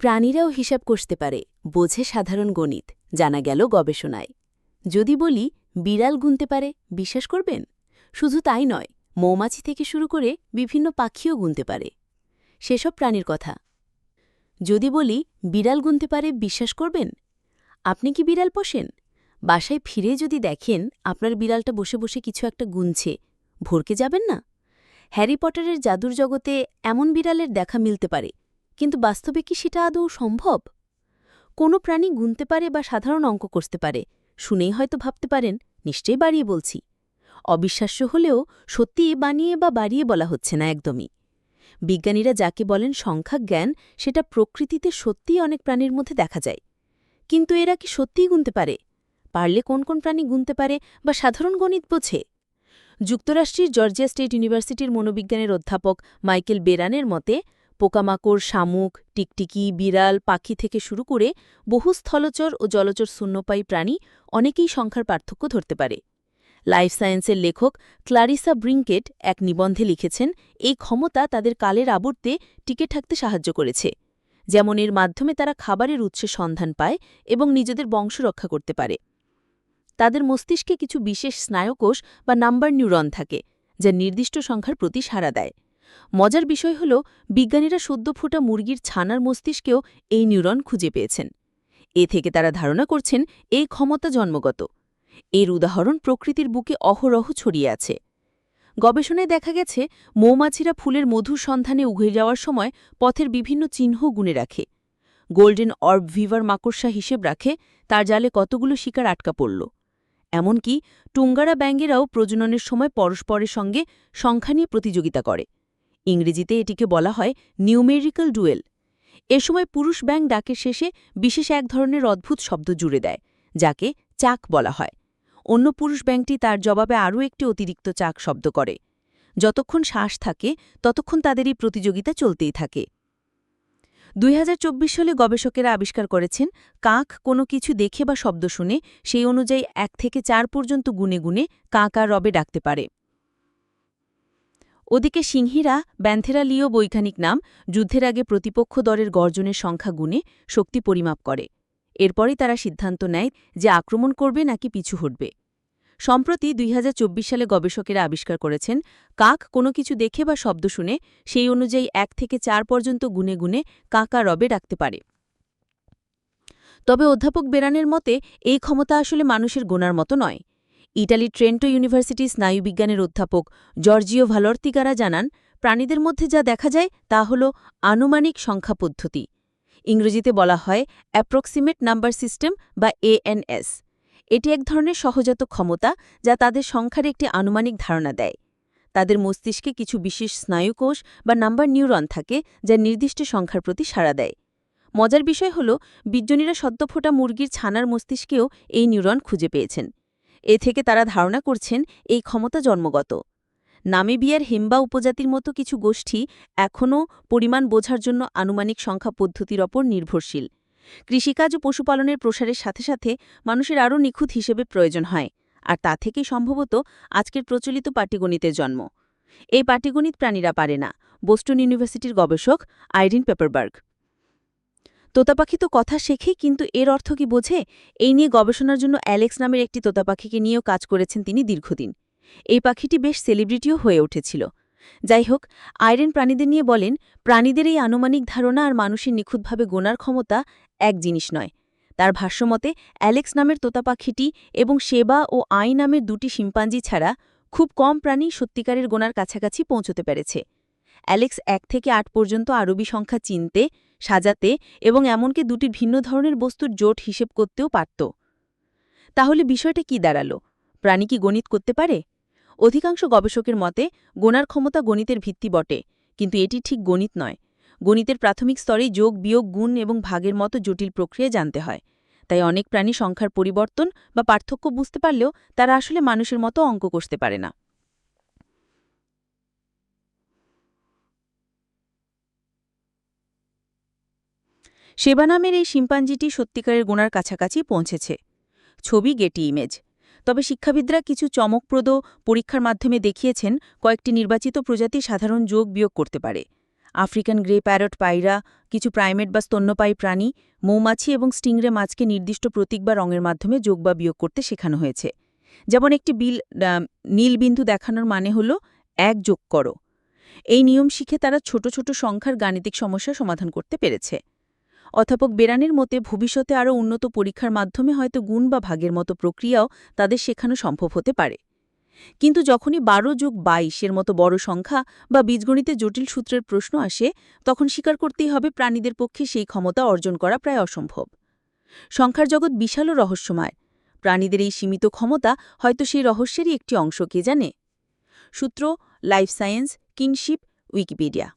প্রাণীরাও হিসাব কষতে পারে, বোঝে সাধারণ গণিত, জানা গেল গবেষণায়। যদি বলি বিড়াল গুনতে পারে, বিশ্বাস করবেন? শুধু তাই নয়, মৌমাছি থেকে শুরু করে বিভিন্ন পাখিও গুনতে পারে। সেসব প্রাণীর কথা যদি বলি বিড়াল গুনতে পারে, বিশ্বাস করবেন? আপনি কি বিড়াল পোষেন? বাসায় ফিরে যদি দেখেন আপনার বিড়ালটা বসে বসে কিছু একটা গুনছে, ভরকে যাবেন না? হ্যারি পটারের জাদুর জগতে এমন বিড়ালের দেখা মিলতে পারে, কিন্তু বাস্তবে কি সেটা আদৌ সম্ভব? কোনো প্রাণী গুনতে পারে বা সাধারণ অঙ্ক কষতে পারে, শুনেই হয়তো ভাবতে পারেন নিশ্চয়ই বাড়িয়ে বলছি। অবিশ্বাস্য হলেও সত্যি বানিয়ে বা বাড়িয়ে বলা হচ্ছে না একদমই। বিজ্ঞানীরা যাকে বলেন সংখ্যা জ্ঞান, সেটা প্রকৃতিতে সত্যিই অনেক প্রাণীর মধ্যে দেখা যায়। কিন্তু এরা কি সত্যিই গুনতে পারে? পারলে কোন কোন প্রাণী গুনতে পারে বা সাধারণ গণিত বোঝে? যুক্তরাষ্ট্রের জর্জিয়া স্টেট ইউনিভার্সিটির মনোবিজ্ঞানের অধ্যাপক মাইকেল বেরানের মতে, পোকামাকড়, শামুক, টিকটিকি, বিড়াল, পাখি থেকে শুরু করে বহু স্থলচর ও জলচর স্তন্যপায়ী প্রাণী অনেকেই সংখ্যার পার্থক্য ধরতে পারে। লাইফ সায়েন্সের লেখক ক্লারিসা ব্রিঙ্কেট এক নিবন্ধে লিখেছেন, এই ক্ষমতা তাদের কালের আবর্তে টিকে থাকতে সাহায্য করেছে। যেমন এর মাধ্যমে তারা খাবারের উৎসের সন্ধান পায় এবং নিজেদের বংশ রক্ষা করতে পারে। তাদের মস্তিষ্কে কিছু বিশেষ স্নায়ুকোষ বা নাম্বার নিউরন থাকে, যা নির্দিষ্ট সংখ্যার প্রতি সাড়া দেয়। মজার বিষয় হল, বিজ্ঞানীরা সদ্য ফোটা মুরগির ছানার মস্তিষ্কেও এই নিউরন খুঁজে পেয়েছেন। এ থেকে তারা ধারণা করছেন এই ক্ষমতা জন্মগত। এর উদাহরণ প্রকৃতির বুকে অহরহ ছড়িয়ে আছে। গবেষণায় দেখা গেছে, মৌমাছিরা ফুলের মধুর সন্ধানে উঘে যাওয়ার সময় পথের বিভিন্ন চিহ্ন গুণে রাখে। গোল্ডেন অর্ব ভিভার মাকড়সা হিসেব রাখে তার জালে কতগুলো শিকার আটকা পড়ল। এমনকি টুঙ্গারা ব্যাঙেরাও প্রজননের সময় পরস্পরের সঙ্গে সংখ্যা নিয়ে প্রতিযোগিতা করে। ইংরেজিতে এটিকে বলা হয় নিউমেরিক্যাল ডুয়েল। এ সময় পুরুষ ব্যাঙ ডাকের শেষে বিশেষ এক ধরনের অদ্ভুত শব্দ জুড়ে দেয়, যাকে চাক বলা হয়। অন্য পুরুষ ব্যাঙটি তার জবাবে আরও একটি অতিরিক্ত চাক শব্দ করে। যতক্ষণ শ্বাস থাকে ততক্ষণ তাদের এই প্রতিযোগিতা চলতেই থাকে। ২০২৪ সালে গবেষকেরা আবিষ্কার করেছেন, কাক কোনো কিছু দেখে বা শব্দ শুনে সেই অনুযায়ী ১ থেকে ৪ পর্যন্ত গুনে গুনে কাক আর রবে ডাকতে পারে। ওদিকে সিংহীরা, ব্যান্থেরা লিও বৈজ্ঞানিক নাম, যুদ্ধের আগে প্রতিপক্ষ দলের গর্জনের সংখ্যা গুনে শক্তি পরিমাপ করে। এরপরই তারা সিদ্ধান্ত নেয় যে আক্রমণ করবে নাকি পিছু হটবে। সম্প্রতি ২০২৪ সালে গবেষকেরা আবিষ্কার করেছেন, কাক কোনো কিছু দেখে বা শব্দ শুনে সেই অনুযায়ী ১ থেকে ৪ পর্যন্ত গুনে গুনে কাক আর রবে ডাকতে পারে। তবে অধ্যাপক বেরানের মতে এই ক্ষমতা আসলে মানুষের গোনার মতো নয়। ইটালির ট্রেন্টো ইউনিভার্সিটি স্নায়ুবিজ্ঞানের অধ্যাপক জর্জিও ভালর্তিগারা জানান, প্রাণীদের মধ্যে যা দেখা যায় তা হল আনুমানিক সংখ্যা পদ্ধতি। ইংরেজিতে বলা হয় অ্যাপ্রক্সিমেট নাম্বার সিস্টেম বা ANS। এটি এক ধরনের সহজাত ক্ষমতা যা তাদের সংখ্যার একটি আনুমানিক ধারণা দেয়। তাদের মস্তিষ্কে কিছু বিশেষ স্নায়ুকোষ বা নাম্বার নিউরন থাকে, যা নির্দিষ্ট সংখ্যার প্রতি সাড়া দেয়। মজার বিষয় হল, বিজ্ঞানীরা সদ্য ফোটা মুরগির ছানার মস্তিষ্কেও এই নিউরন খুঁজে পেয়েছেন। এ থেকে তারা ধারণা করছেন এই ক্ষমতা জন্মগত। নামিবিয়ার হিম্বা উপজাতির মতো কিছু গোষ্ঠী এখনও পরিমাণ বোঝার জন্য আনুমানিক সংখ্যা পদ্ধতির ওপর নির্ভরশীল। কৃষিকাজ ও পশুপালনের প্রসারের সাথে সাথে মানুষের আরও নিখুঁত হিসেবে প্রয়োজন হয়, আর তা থেকেই সম্ভবত আজকের প্রচলিত পাটিগণিতের জন্ম। এই পাটিগণিত প্রাণীরা পারে না, বোস্টন ইউনিভার্সিটির গবেষক আইরিন পেপারবার্গ। তোতাপাখি তো কথা শেখে, কিন্তু এর অর্থ কি বোঝে? এই নিয়ে গবেষণার জন্য অ্যালেক্স নামের একটি তোতাপাখিকে নিয়েও কাজ করেছেন তিনি দীর্ঘদিন। এই পাখিটি বেশ সেলিব্রিটিও হয়ে উঠেছিল। যাই হোক, আইরিন প্রাণীদের নিয়ে বলেন, প্রাণীদের এই আনুমানিক ধারণা আর মানুষের নিখুঁতভাবে গোনার ক্ষমতা এক জিনিস নয়। তার ভাষ্যমতে অ্যালেক্স নামের তোতাপাখিটি এবং সেবা ও আই নামের দুটি শিম্পাঞ্জি ছাড়া খুব কম প্রাণী সত্যিকারের গোনার কাছাকাছি পৌঁছতে পেরেছে। অ্যালেক্স ১ থেকে ৮ পর্যন্ত আরবি সংখ্যা চিনতে, সাজাতে এবং এমনকি দুটি ভিন্ন ধরনের বস্তুর জোট হিসেব করতেও পারত। তাহলে বিষয়টা কি দাঁড়ালো? প্রাণী কি গণিত করতে পারে? অধিকাংশ গবেষকের মতে গোনার ক্ষমতা গণিতের ভিত্তি বটে, কিন্তু এটি ঠিক গণিত নয়। গণিতের প্রাথমিক স্তরেই যোগ, বিয়োগ, গুণ এবং ভাগের মতো জটিল প্রক্রিয়া জানতে হয়। তাই অনেক প্রাণী সংখ্যার পরিবর্তন বা পার্থক্য বুঝতে পারলেও তারা আসলে মানুষের মতো অঙ্ক কষতে পারে না। সেবা নামের এই শিম্পাঞ্জিটি সত্যিকারের গোনার কাছাকাছি পৌঁছেছে। ছবি গেটি ইমেজ। তবে শিক্ষাবিদরা কিছু চমকপ্রদ পরীক্ষার মাধ্যমে দেখিয়েছেন কয়েকটি নির্বাচিত প্রজাতি সাধারণ যোগ বিয়োগ করতে পারে। আফ্রিকান গ্রে প্যারট পায়রা, কিছু প্রাইমেট বা স্তন্যপায়ী প্রাণী, মৌমাছি এবং স্টিংরে মাছকে নির্দিষ্ট প্রতীক বা রঙের মাধ্যমে যোগ বা বিয়োগ করতে শেখানো হয়েছে। যেমন একটি নীল বিন্দু দেখানোর মানে হল ১ যোগ করো। এই নিয়ম শিখে তারা ছোট ছোট সংখ্যার গাণিতিক সমস্যা সমাধান করতে পেরেছে। অধ্যাপক বেরানের মতে ভবিষ্যতে আরও উন্নত পরীক্ষার মাধ্যমে হয়তো গুণ বা ভাগের মতো প্রক্রিয়াও তাদের শেখানো সম্ভব হতে পারে। কিন্তু যখনই ১২+২২ এর মতো বড় সংখ্যা বা বীজগণিতে জটিল সূত্রের প্রশ্ন আসে, তখন স্বীকার করতেই হবে প্রাণীদের পক্ষে সেই ক্ষমতা অর্জন করা প্রায় অসম্ভব। সংখ্যার জগৎ বিশাল ও রহস্যময়। প্রাণীদের এই সীমিত ক্ষমতা হয়তো সেই রহস্যেরই একটি অংশ, কে জানে। সূত্র লাইফ সায়েন্স, কিনশিপ, উইকিপিডিয়া।